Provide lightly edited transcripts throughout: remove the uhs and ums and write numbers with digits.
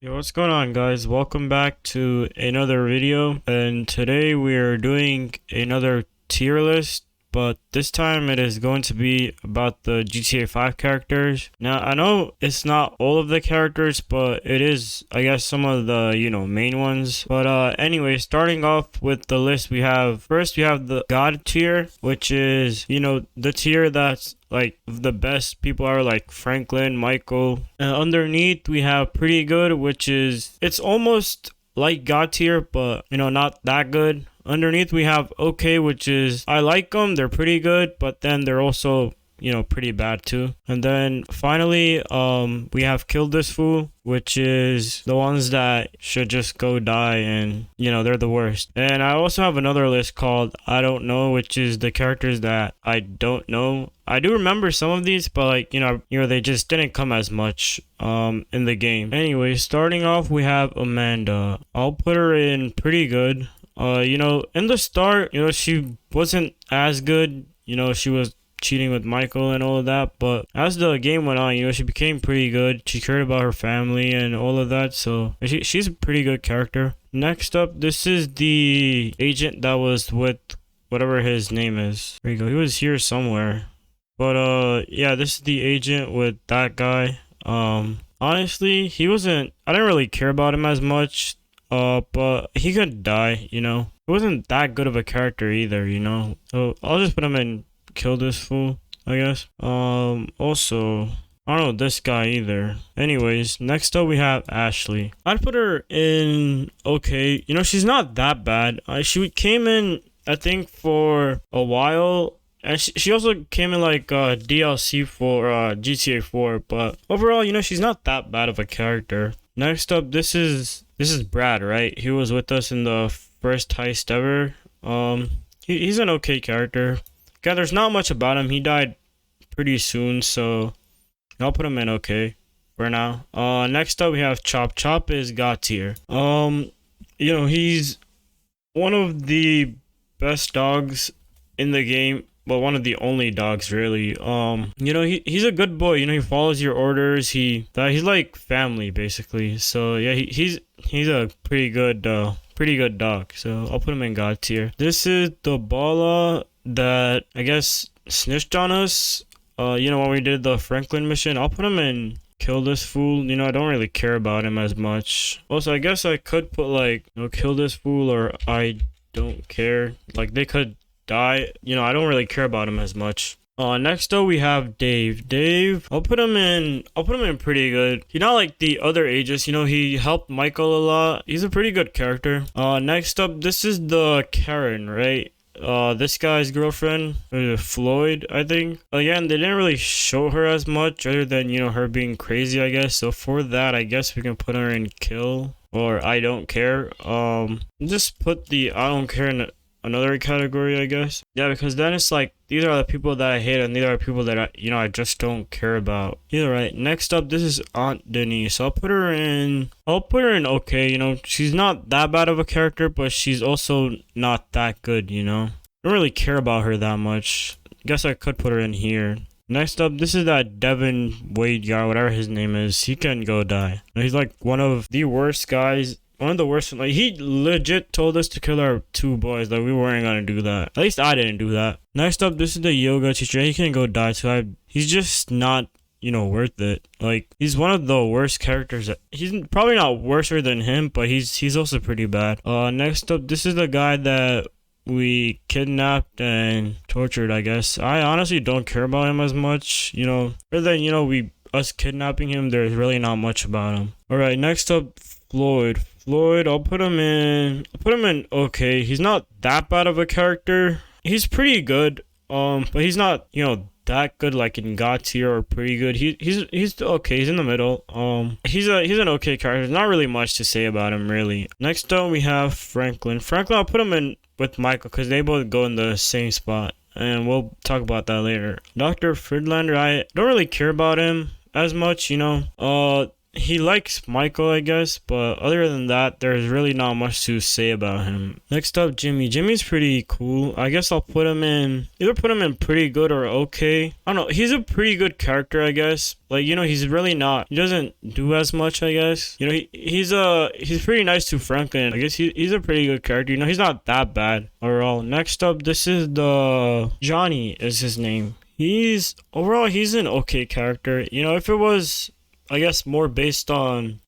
Yo, what's going on, guys? Welcome back to another video, and today we are doing another tier list, but this time it is going to be about the GTA 5 characters. Now, I know it's not all of the characters, but it is, I guess, some of the, main ones. But anyway, starting off with the list, first we have the God tier, which is, the tier that's like the best people are like Franklin, Michael. And underneath we have pretty good, which is it's almost like God tier, but not that good. Underneath we have okay, which is I like them, they're pretty good, but then they're also pretty bad too. And then finally we have Kill This Fool, which is the ones that should just go die, and they're the worst. And I also have another list called I don't know, which is the characters that I don't know. I do remember some of these, but they just didn't come as much in the game. Anyway, starting off we have Amanda. I'll put her in pretty good. In the start, she wasn't as good. She was cheating with Michael and all of that, but as the game went on, she became pretty good. She cared about her family and all of that, so she's a pretty good character. Next up, this is the agent that was with whatever his name is. There you go. He was here somewhere. But yeah, this is the agent with that guy. Honestly, I didn't really care about him as much. But he could die, He wasn't that good of a character either, So I'll just put him in Kill This Fool, I guess. Also, I don't know this guy either. Anyways, next up we have Ashley. I'd put her in okay. She's not that bad. She came in, I think, for a while. And she also came in like DLC for GTA 4. But overall, she's not that bad of a character. Next up, this is Brad, right? He was with us in the first heist ever. He's an okay character. Okay, there's not much about him. He died pretty soon, so I'll put him in okay for now. Next up we have Chop. Chop is God tier. He's one of the best dogs in the game, but one of the only dogs really. He's a good boy. He follows your orders. He's like family basically. So yeah, he's a pretty good dog. So I'll put him in God tier. This is the Bala that I guess snitched on us. When we did the Franklin mission. I'll put him in Kill This Fool. I don't really care about him as much. Also, I guess I could put like Kill This Fool or I don't care. Like they could die. I don't really care about him as much. Next up we have Dave. I'll put him in pretty good. He's not like the other ages, he helped Michael a lot. He's a pretty good character. Next up, this is the Karen, right? This guy's girlfriend, Floyd, I think. Again, they didn't really show her as much other than, her being crazy, I guess. So for that, I guess we can put her in kill or I don't care. Just put the I don't care in another category, I guess. Yeah, because then it's like these are the people that I hate and these are the people that I just don't care about. Either right. Next up, this is Aunt Denise. I'll put her in okay. She's not that bad of a character, but she's also not that good. I don't really care about her that much. Guess I could put her in here. Next up, this is that Devin Wade guy, whatever his name is. He can go die. He's like one of the worst guys. One of the worst. Like he legit told us to kill our two boys. Like we weren't gonna do that. At least I didn't do that. Next up, this is the yoga teacher. He can go die too. He's just not, worth it. Like he's one of the worst characters. He's probably not worser than him, but he's also pretty bad. Next up, this is the guy that we kidnapped and tortured. I guess I honestly don't care about him as much. Other than us kidnapping him, there's really not much about him. All right, next up, Floyd, I'll put him in okay. He's not that bad of a character. He's pretty good. But he's not, that good like in God tier or pretty good. He's okay. He's in the middle. He's an okay character. There's not really much to say about him really. Next up we have Franklin. I'll put him in with Michael because they both go in the same spot. And we'll talk about that later. Dr. Friedlander, I don't really care about him as much, he likes Michael, I guess, but other than that, there's really not much to say about him. Next up, Jimmy. Jimmy's pretty cool. I guess I'll put him in, either put him in pretty good or okay. I don't know. He's a pretty good character, I guess. Like, he's really not. He doesn't do as much, I guess. He's pretty nice to Franklin. I guess he's a pretty good character. He's not that bad overall. Next up, this is the Johnny is his name. He's an okay character. If it was, I guess, more based on,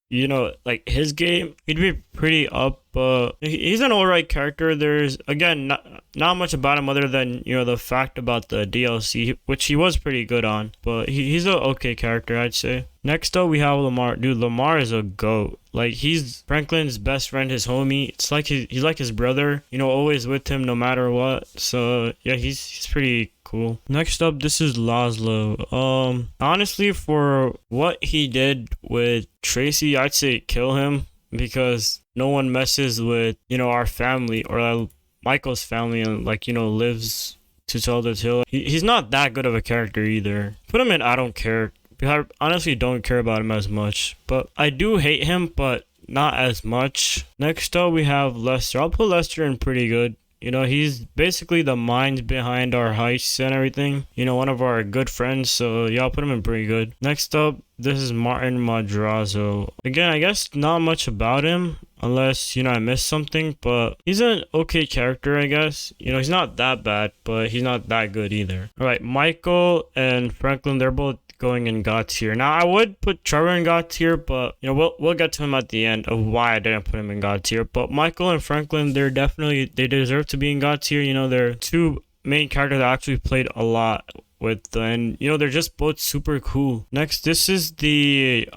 like his game, he'd be pretty up. But he's an alright character. There's, again, not much about him other than, the fact about the DLC, which he was pretty good on. But he's an okay character, I'd say. Next up, we have Lamar. Dude, Lamar is a GOAT. Like, he's Franklin's best friend, his homie. It's like he's like his brother, always with him no matter what. So, yeah, he's pretty cool. Next up, this is Laszlo. Honestly, for what he did with Tracy, I'd say kill him, because no one messes with, our family, or Michael's family, and, lives to tell the tale. He's not that good of a character either. Put him in I don't care. I honestly don't care about him as much, but I do hate him, but not as much. Next up, we have Lester. I'll put Lester in pretty good. He's basically the mind behind our heists and everything. One of our good friends, so yeah, I'll put him in pretty good. Next up, this is Martin Madrazo. Again, I guess not much about him, unless, I missed something, but he's an okay character, I guess. He's not that bad, but he's not that good either. Alright, Michael and Franklin, they're both going in God tier. Now, I would put Trevor in God tier, but we'll get to him at the end of why I didn't put him in God tier. But Michael and Franklin, they deserve to be in God tier. They're two main characters that actually played a lot with, and they're just both super cool. Next, this is the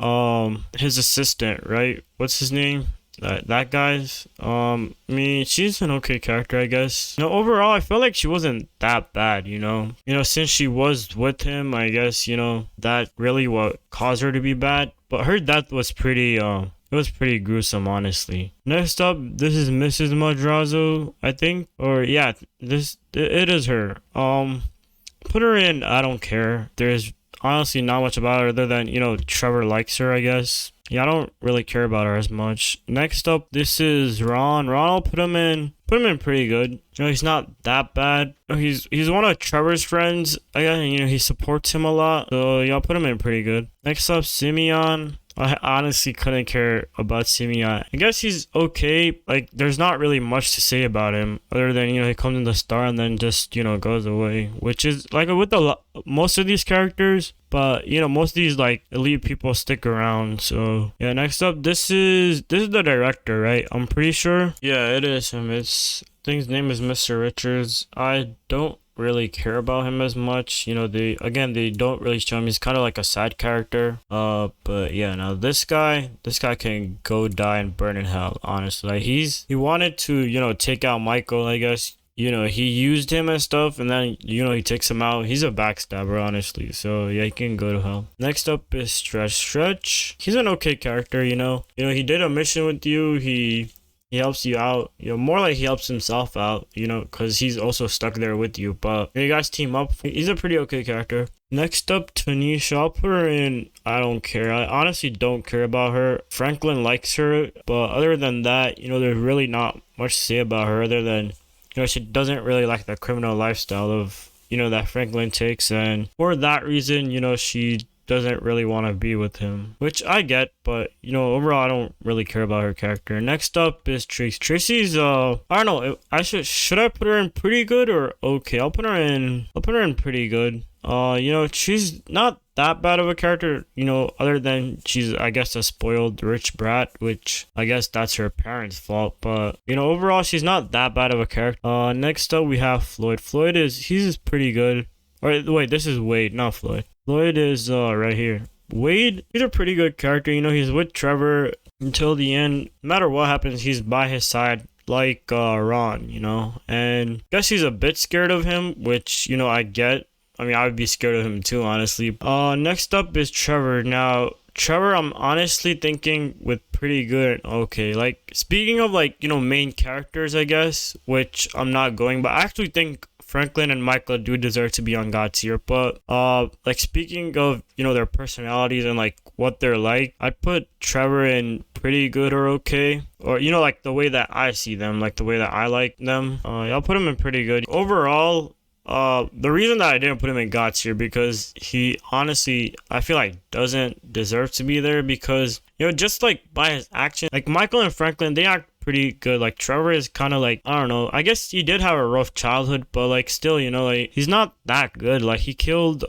his assistant, right? What's his name? That guy's, she's an okay character, I guess. Overall, I felt like she wasn't that bad, since she was with him, I guess, that really what caused her to be bad. But her death was pretty, it was pretty gruesome, honestly. Next up, this is Mrs. Madrazo, I think, or yeah, it is her. Put her in I don't care. There's honestly not much about her other than, Trevor likes her, I guess. Yeah, I don't really care about her as much. Next up, this is Ron. Ron, I'll put him in pretty good. He's not that bad. He's one of Trevor's friends. Again, he supports him a lot. So yeah, I'll put him in pretty good. Next up, Simeon. I honestly couldn't care about Simeon. I guess he's okay. Like, there's not really much to say about him other than, he comes in the start and then just, goes away. Which is, like, with most of these characters. But, most of these, like, elite people stick around. So, yeah, next up, this is the director, right? I'm pretty sure. Yeah, it is him. I think his name is Mr. Richards. I don't really care about him as much. They don't really show him. He's kind of like a side character. But yeah, now this guy can go die and burn in hell, honestly. Like, he wanted to, take out Michael, I guess. He used him and stuff, and then, he takes him out. He's a backstabber, honestly. So, yeah, he can go to hell. Next up is Stretch. Stretch, he's an okay character, he did a mission with you. He helps you out, more like he helps himself out, because he's also stuck there with you. But you guys team up. He's a pretty okay character. Next up, Tanisha. I'll put her in I don't care. I honestly don't care about her. Franklin likes her, but other than that, there's really not much to say about her other than, she doesn't really like the criminal lifestyle of, that Franklin takes. And for that reason, she doesn't really want to be with him, which I get, but overall I don't really care about her character. Next up is Tracy. Tracy's I don't know, should I put her in pretty good or okay? I'll put her in pretty good. She's not that bad of a character, other than she's, I guess, a spoiled rich brat, which I guess that's her parents' fault. But, overall, she's not that bad of a character. Next up, we have Floyd. He's pretty good. Or, wait, this is Wade, not Floyd. Floyd is, right here. Wade, he's a pretty good character. He's with Trevor until the end. No matter what happens, he's by his side. Like, Ron, and I guess he's a bit scared of him, which, I get. I would be scared of him too, honestly. Next up is Trevor. Now, Trevor, I'm honestly thinking with pretty good. Okay, like, speaking of, like, main characters, I guess, which I'm not going, but I actually think Franklin and Michael do deserve to be on God tier. But like speaking of, you know, their personalities and like what they're like, I'd put Trevor in pretty good or okay, or you know, like the way that I see them, like the way that I like them. I'll put him in pretty good overall. The reason that I didn't put him in God tier because he honestly, I feel like doesn't deserve to be there because, you know, just like by his action, like Michael and Franklin, they act pretty good. Like Trevor is kind of like, I don't know, I guess he did have a rough childhood, but like still, you know, like he's not that good. Like he killed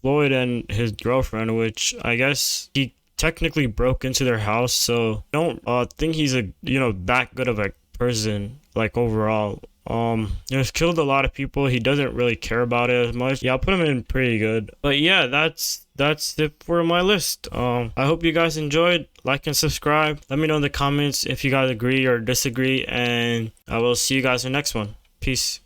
Floyd and his girlfriend, which I guess he technically broke into their house, so I don't think he's a, you know, that good of a person like overall. He's killed a lot of people. He doesn't really care about it as much. Yeah, I'll put him in pretty good. But yeah, that's it for my list. I hope you guys enjoyed. Like and subscribe. Let me know in the comments if you guys agree or disagree, and I will see you guys in the next one. Peace.